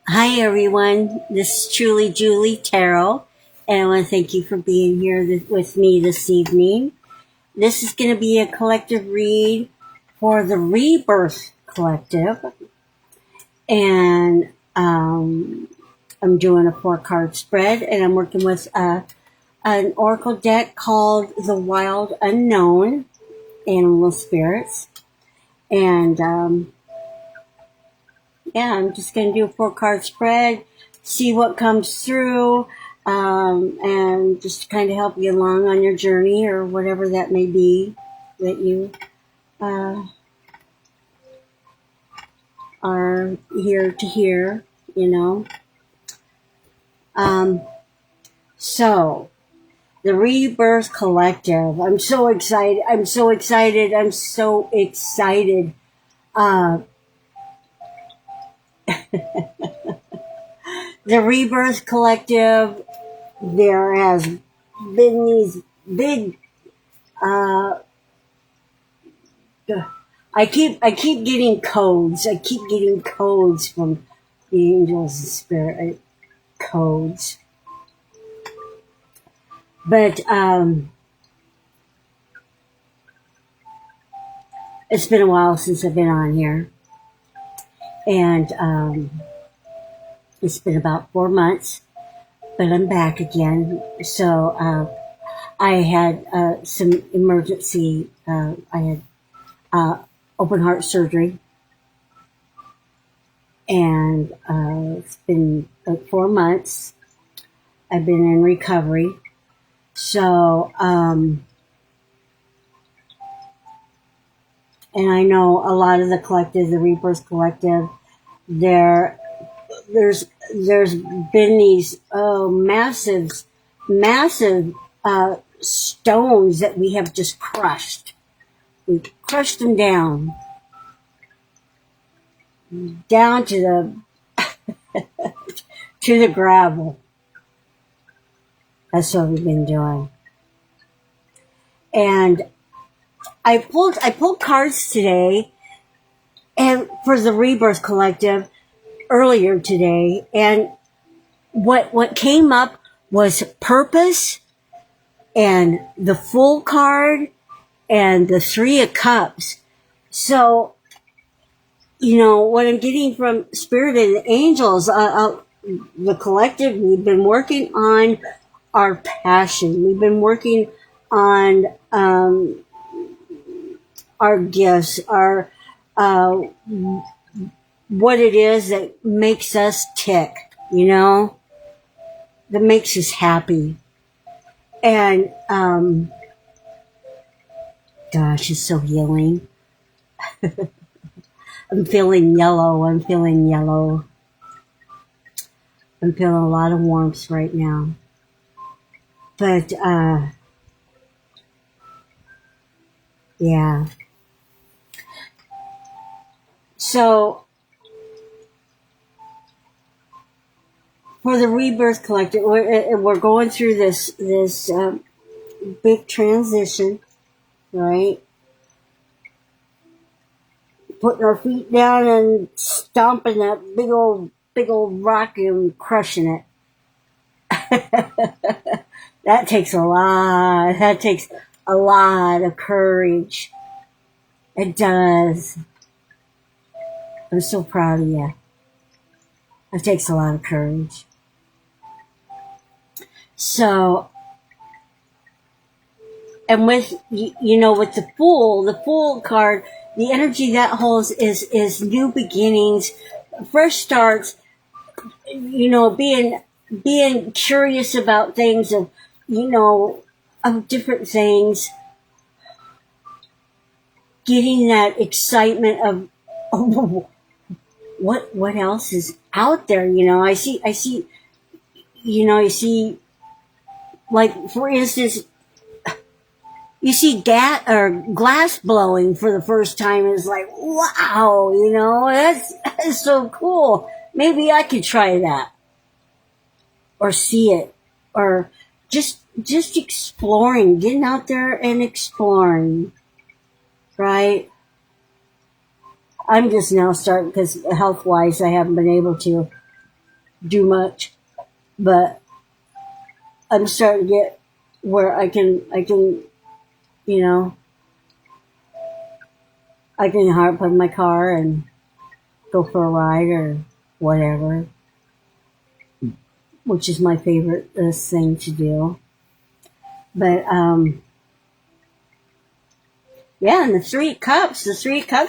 Hi, everyone. This is truly Julie Tarot, and I want to thank you for being here with me this evening. This is going to be a collective read for the Rebirth Collective, and I'm doing a 4-card spread, and I'm working with an oracle deck called the Wild Unknown Animal Spirits, and yeah, I'm just going to do a 4-card spread, see what comes through, and just kind of help you along on your journey or whatever that may be that you uh, are here to hear, you know. Um, so, the Rebirth Collective. I'm so excited. I'm so excited. I'm so excited. Uh, the Rebirth Collective, there has been these big uh, I keep getting codes. I keep getting codes from the angels and spirit codes. But it's been a while since I've been on here, and it's been about 4 months. But I'm back again. So I had some emergency. I had open heart surgery, and it's been like 4 months. I've been in recovery. So, and I know a lot of the collective, the Rebirth Collective, there, there's been these massive stones that we have just crushed. We crushed them down to the gravel. That's what we've been doing. And I pulled cards today, and for the Rebirth Collective earlier today, and what came up was purpose, and the Fool card, and the Three of Cups. So, you know, what I'm getting from Spirit and the Angels, the collective, we've been working on our passion. We've been working on our gifts, our what it is that makes us tick, you know, that makes us happy. And gosh, it's so healing. I'm feeling yellow. I'm feeling a lot of warmth right now. But yeah. So for the Rebirth Collective, we're going through this big transition, right? Putting our feet down and stomping that big old rock and crushing it. That takes a lot. That takes a lot of courage. It does. I'm so proud of you. It takes a lot of courage. So, and with, you know, with the Fool card, the energy that holds is new beginnings, fresh starts, you know, being curious about things, of, you know, of different things, getting that excitement of, oh, what else is out there, you know. I see, you know, you see, like, for instance, you see glass blowing for the first time, and it's like, wow, you know, that's so cool. Maybe I could try that, or see it, or just exploring, getting out there and exploring, right? I'm just now starting, because health-wise I haven't been able to. do much, but I'm starting to get where I can, you know, I can hop in my car and go for a ride or whatever, which is my favorite thing to do. But yeah, and the three cups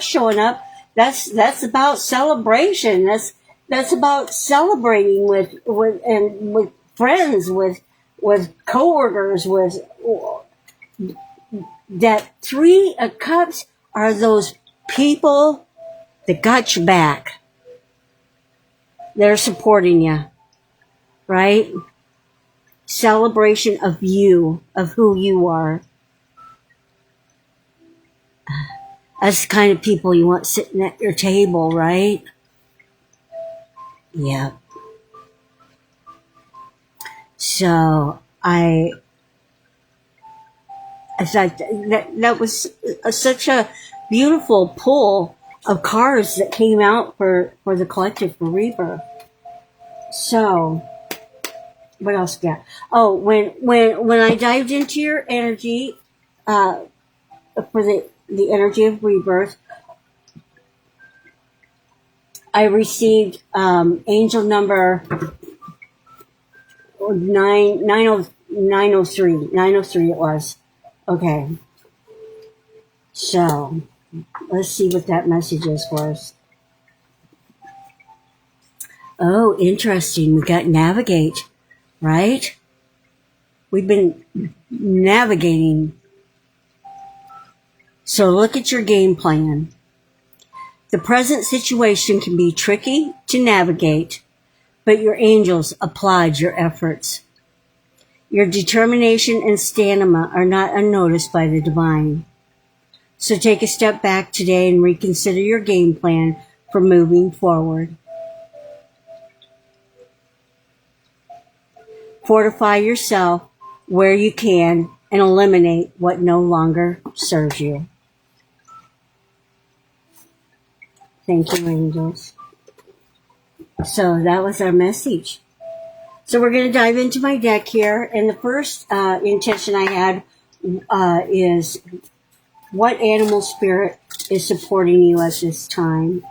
showing up. That's about celebration. That's about celebrating with friends, with coworkers, with that three cups are those people that got your back. They're supporting you, right? Celebration of you, of who you are. That's the kind of people you want sitting at your table, right? Yeah. So I thought that was such a beautiful pull of cards that came out for the collective for Rebirth. So what else we got? Oh, when I dived into your energy for the energy of Rebirth, I received angel number 903 it was. Okay. So let's see what that message is for us. Oh, interesting. We got navigate, right? We've been navigating. So look at your game plan. The present situation can be tricky to navigate, but your angels applaud your efforts. Your determination and stamina are not unnoticed by the divine. So take a step back today and reconsider your game plan for moving forward. Fortify yourself where you can and eliminate what no longer serves you. Thank you, angels. So that was our message. So we're going to dive into my deck here. And the first intention I had is, what animal spirit is supporting you at this time?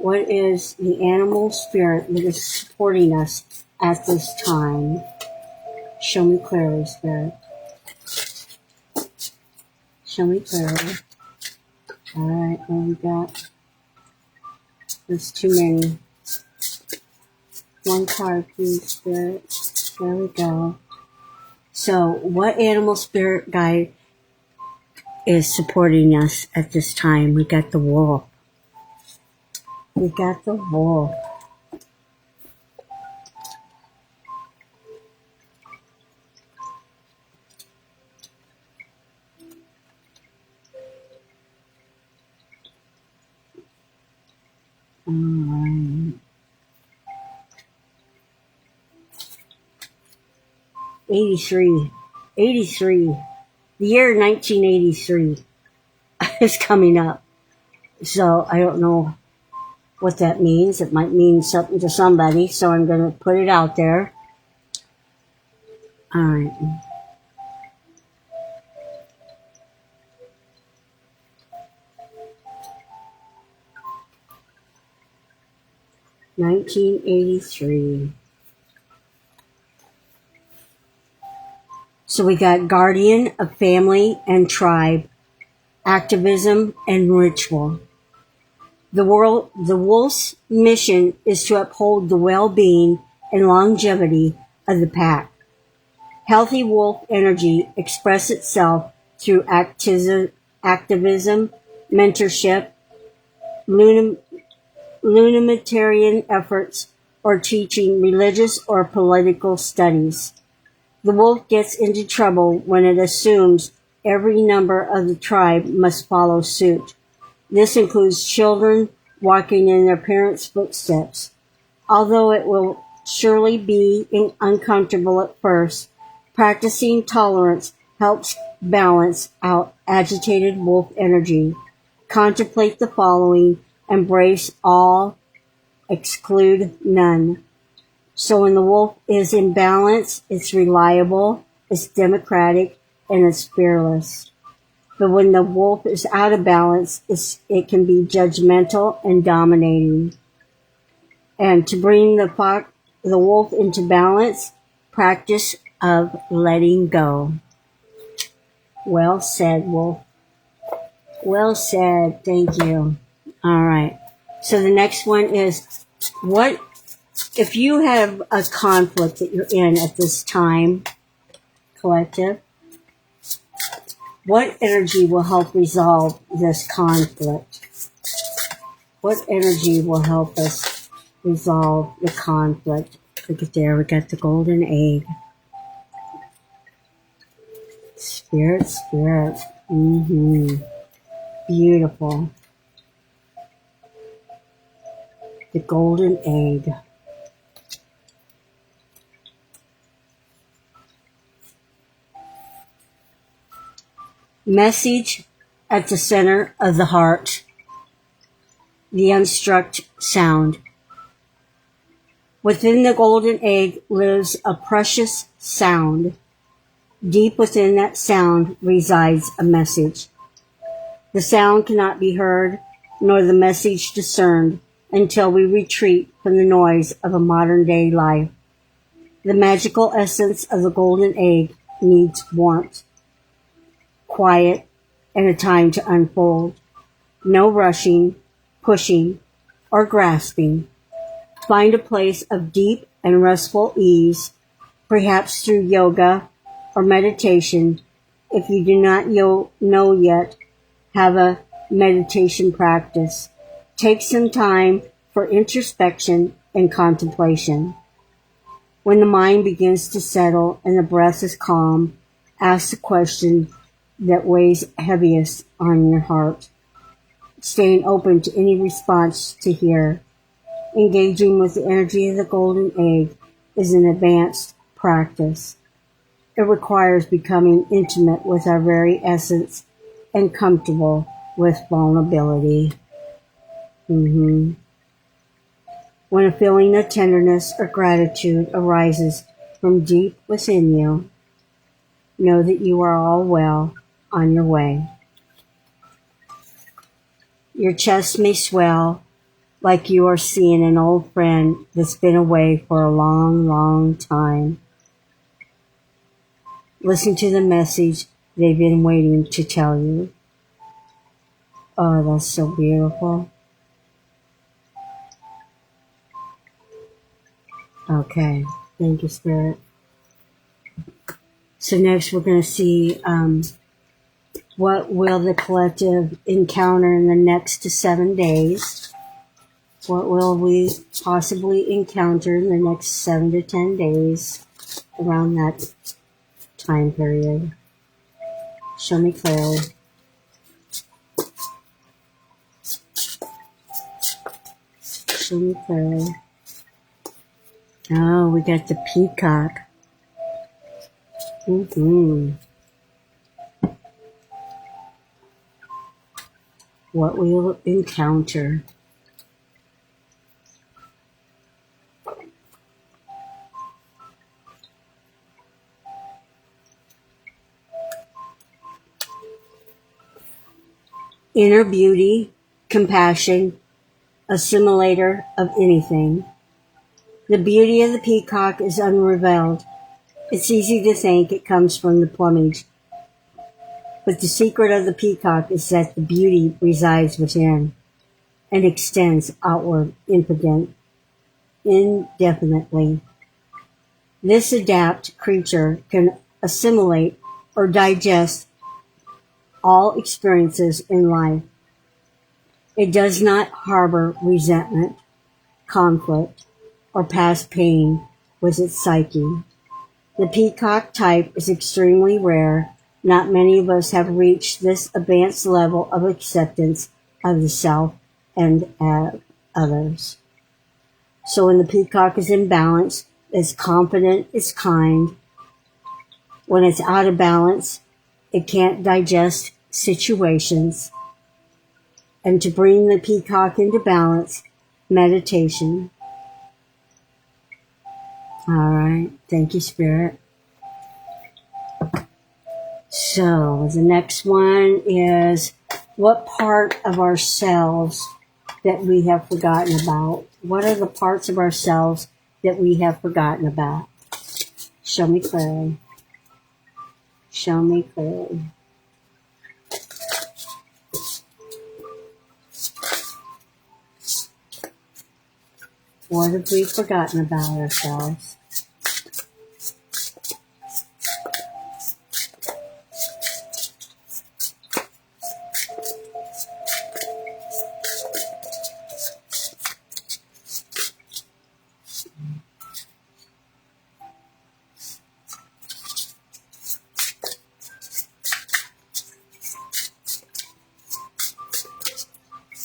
What is the animal spirit that is supporting us at this time? Show me clearly, Spirit. Show me clearly. All right, what we got? There's too many. One card, please, Spirit. There we go. So, what animal spirit guide is supporting us at this time? We got the wolf. We got the wolf. All right. 83. The year 1983 is coming up. So I don't know what that means. It might mean something to somebody, so I'm going to put it out there. All right. (1983). So we got guardian of family and tribe, activism and ritual. The wolf's mission is to uphold the well-being and longevity of the pack. Healthy wolf energy expresses itself through activism, mentorship, humanitarian efforts, or teaching religious or political studies. The wolf gets into trouble when it assumes every member of the tribe must follow suit. This includes children walking in their parents' footsteps. Although it will surely be uncomfortable at first, practicing tolerance helps balance out agitated wolf energy. Contemplate the following: embrace all, exclude none. So when the wolf is in balance, it's reliable, it's democratic, and it's fearless. But when the wolf is out of balance, it can be judgmental and dominating. And to bring the wolf into balance, practice of letting go. Well said, wolf. Well said. Thank you. All right. So the next one is, what if you have a conflict that you're in at this time, collective? What energy will help resolve this conflict? What energy will help us resolve the conflict? Look at there, we got the golden egg. Spirit, spirit. Beautiful. The golden egg. Message at the center of the heart. The unstruck sound. Within the golden egg lives a precious sound. Deep within that sound resides a message. The sound cannot be heard, nor the message discerned, until we retreat from the noise of a modern-day life. The magical essence of the golden egg needs warmth, quiet, and a time to unfold. No rushing, pushing, or grasping. Find a place of deep and restful ease, perhaps through yoga or meditation. If you do not know yet, have a meditation practice. Take some time for introspection and contemplation. When the mind begins to settle and the breath is calm, ask the question that weighs heaviest on your heart. Staying open to any response to hear. Engaging with the energy of the golden egg is an advanced practice. It requires becoming intimate with our very essence and comfortable with vulnerability. When a feeling of tenderness or gratitude arises from deep within you, know that you are all well on your way. Your chest may swell like you are seeing an old friend that's been away for a long, long time. Listen to the message they've been waiting to tell you. Oh, that's so beautiful. Okay, thank you, Spirit. So next we're going to see what will the collective encounter in the next 7 days. What will we possibly encounter in the next 7 to 10 days around that time period? Show me clearly. Show me clearly. Oh, we got the peacock. What we will encounter. Inner beauty, compassion, assimilator of anything. The beauty of the peacock is unrevealed. It's easy to think it comes from the plumage. But the secret of the peacock is that the beauty resides within and extends outward indefinitely. This adept creature can assimilate or digest all experiences in life. It does not harbor resentment, conflict, or past pain with its psyche. The peacock type is extremely rare. Not many of us have reached this advanced level of acceptance of the self and others. So when the peacock is in balance, it's confident, it's kind. When it's out of balance, it can't digest situations. And to bring the peacock into balance, meditation. All right. Thank you, Spirit. So the next one is, what part of ourselves that we have forgotten about? What are the parts of ourselves that we have forgotten about? Show me clearly. Show me clearly. What have we forgotten about ourselves?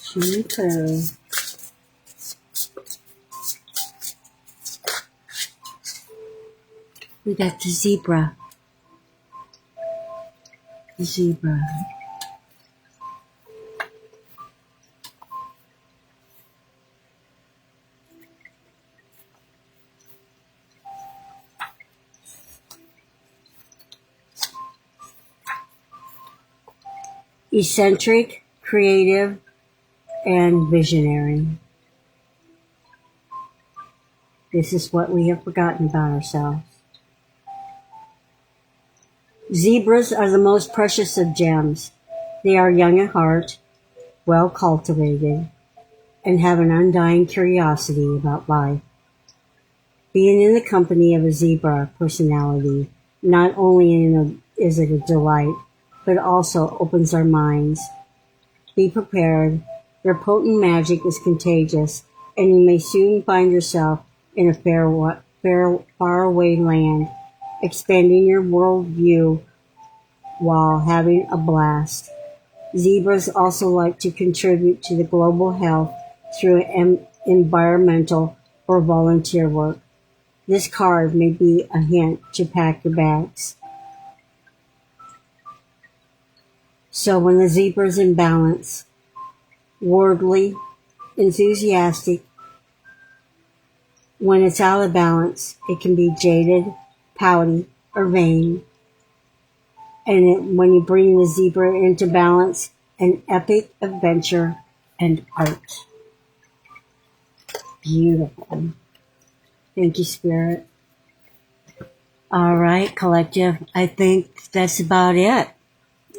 Show me clearly. We got the zebra. The zebra. Eccentric, creative, and visionary. This is what we have forgotten about ourselves. Zebras are the most precious of gems. They are young at heart, well cultivated, and have an undying curiosity about life. Being in the company of a zebra personality not only is it a delight, but also opens our minds. Be prepared. Their potent magic is contagious, and you may soon find yourself in a faraway land, expanding your worldview while having a blast. Zebras also like to contribute to the global health through environmental or volunteer work. This card may be a hint to pack your bags. So when the zebra is in balance, worldly, enthusiastic, when it's out of balance, it can be jaded, pouty, or vain. And when you bring the zebra into balance, an epic adventure and art. Beautiful. Thank you, Spirit. All right, collective. I think that's about it.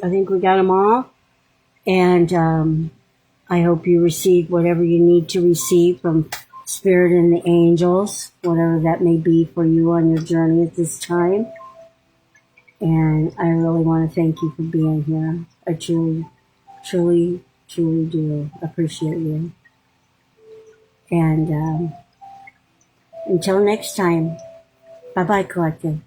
I think we got them all. And I hope you received whatever you need to receive from Spirit and the angels, whatever that may be for you on your journey at this time. And I really want to thank you for being here. I truly, truly, truly do appreciate you. And until next time, bye-bye, collective.